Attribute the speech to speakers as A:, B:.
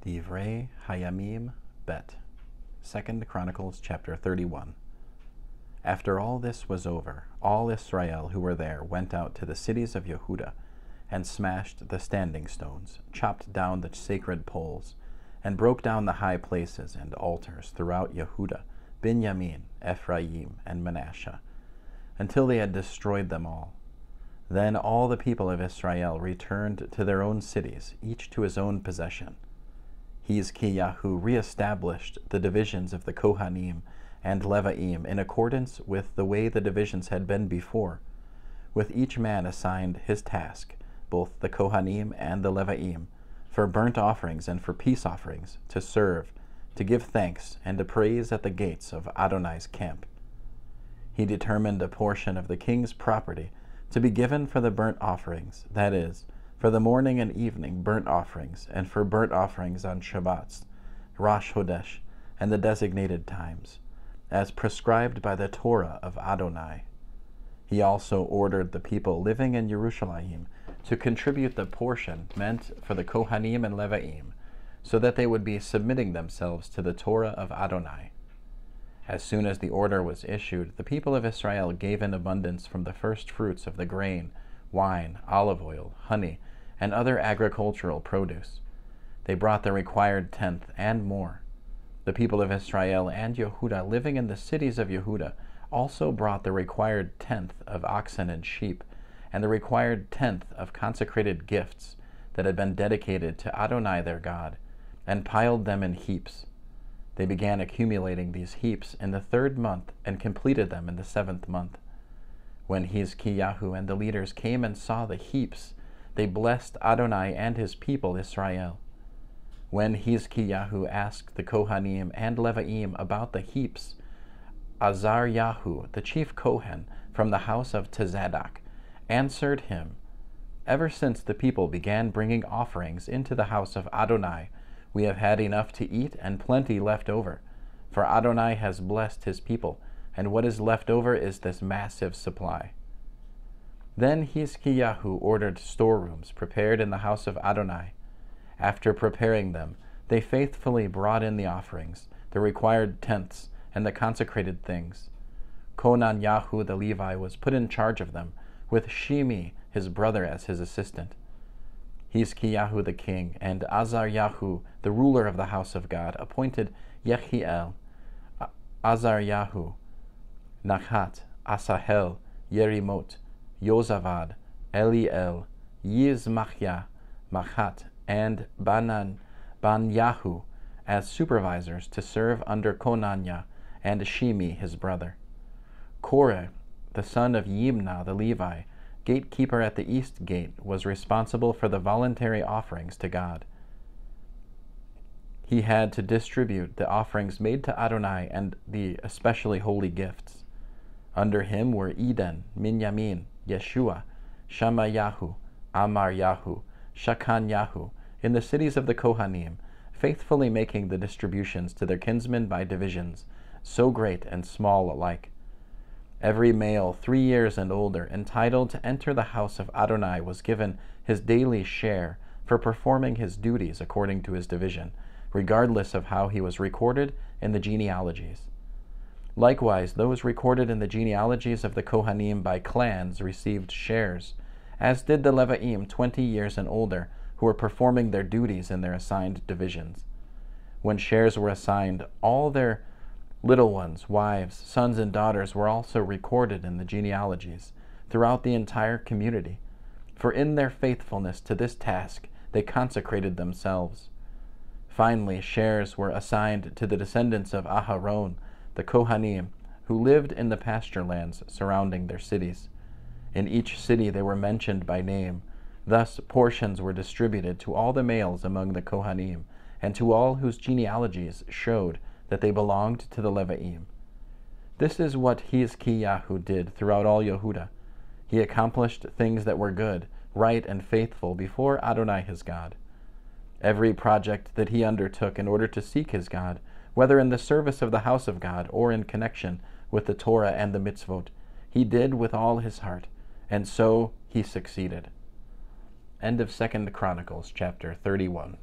A: Divrei-HaYamim Bet. 2 Chronicles chapter 31. After all this was over, all Israel who were there went out to the cities of Yehudah, and smashed the standing stones, chopped down the sacred poles, and broke down the high places and altars throughout Yehudah, Binyamin, Ephraim, and Manasseh, until they had destroyed them all. Then all the people of Israel returned to their own cities, each to his own possession. Hizkiyahu re-established the divisions of the Kohanim and Levaim in accordance with the way the divisions had been before, with each man assigned his task, both the Kohanim and the Levaim, for burnt offerings and for peace offerings, to serve, to give thanks, and to praise at the gates of Adonai's camp. He determined a portion of the king's property to be given for the burnt offerings, that is, for the morning and evening burnt offerings, and for burnt offerings on Shabbats, Rosh Hodesh, and the designated times, as prescribed by the Torah of Adonai. He also ordered the people living in Yerushalayim to contribute the portion meant for the Kohanim and Levaim, so that they would be submitting themselves to the Torah of Adonai. As soon as the order was issued, the people of Israel gave in abundance from the first fruits of the grain, wine, olive oil, honey, and other agricultural produce. They brought the required tenth and more. The people of Israel and Yehudah living in the cities of Yehudah also brought the required tenth of oxen and sheep, and the required tenth of consecrated gifts that had been dedicated to Adonai their God, and piled them in heaps. They began accumulating these heaps in the 3rd month and completed them in the 7th month. When Hizkiyahu and the leaders came and saw the heaps, they blessed Adonai and his people Israel. When Hizkiyahu asked the Kohanim and Levaim about the heaps, Azaryahu, the chief Kohen from the house of Tzadok, answered him, "Ever since the people began bringing offerings into the house of Adonai, we have had enough to eat and plenty left over, for Adonai has blessed his people, and what is left over is this massive supply." Then Hizkiyahu ordered storerooms prepared in the house of Adonai. After preparing them, they faithfully brought in the offerings, the required tenths, and the consecrated things. Konanyahu the Levi was put in charge of them, with Shimi his brother as his assistant. Hizkiyahu the king and Azaryahu the ruler of the house of God appointed Yehiel, Azaryahu, Nachat, Asahel, Yerimot, Yozavad, Eliel, Yizmachya, Machat, and Banyahu as supervisors to serve under Konanya and Shimi his brother. Koreh, the son of Yimna the Levi, gatekeeper at the east gate, was responsible for the voluntary offerings to God. He had to distribute the offerings made to Adonai and the especially holy gifts. Under him were Eden, Minyamin, Yeshua, Shamayahu, Amaryahu, Shakanyahu, in the cities of the Kohanim, faithfully making the distributions to their kinsmen by divisions, so great and small alike. Every male 3 years and older entitled to enter the house of Adonai was given his daily share for performing his duties according to his division, regardless of how he was recorded in the genealogies. Likewise, those recorded in the genealogies of the Kohanim by clans received shares, as did the Levaim 20 years and older, who were performing their duties in their assigned divisions. When shares were assigned, all their little ones, wives, sons, and daughters were also recorded in the genealogies throughout the entire community, for in their faithfulness to this task they consecrated themselves. Finally, shares were assigned to the descendants of Aharon, the Kohanim, who lived in the pasture lands surrounding their cities. In each city they were mentioned by name. Thus portions were distributed to all the males among the Kohanim, and to all whose genealogies showed that they belonged to the Levaim. This is what Hizkiyahu did throughout all Yehudah. He accomplished things that were good, right, and faithful before Adonai his God. Every project that he undertook in order to seek his God, whether in the service of the house of God or in connection with the Torah and the mitzvot, he did with all his heart, and so he succeeded. End of 2 Chronicles chapter 31.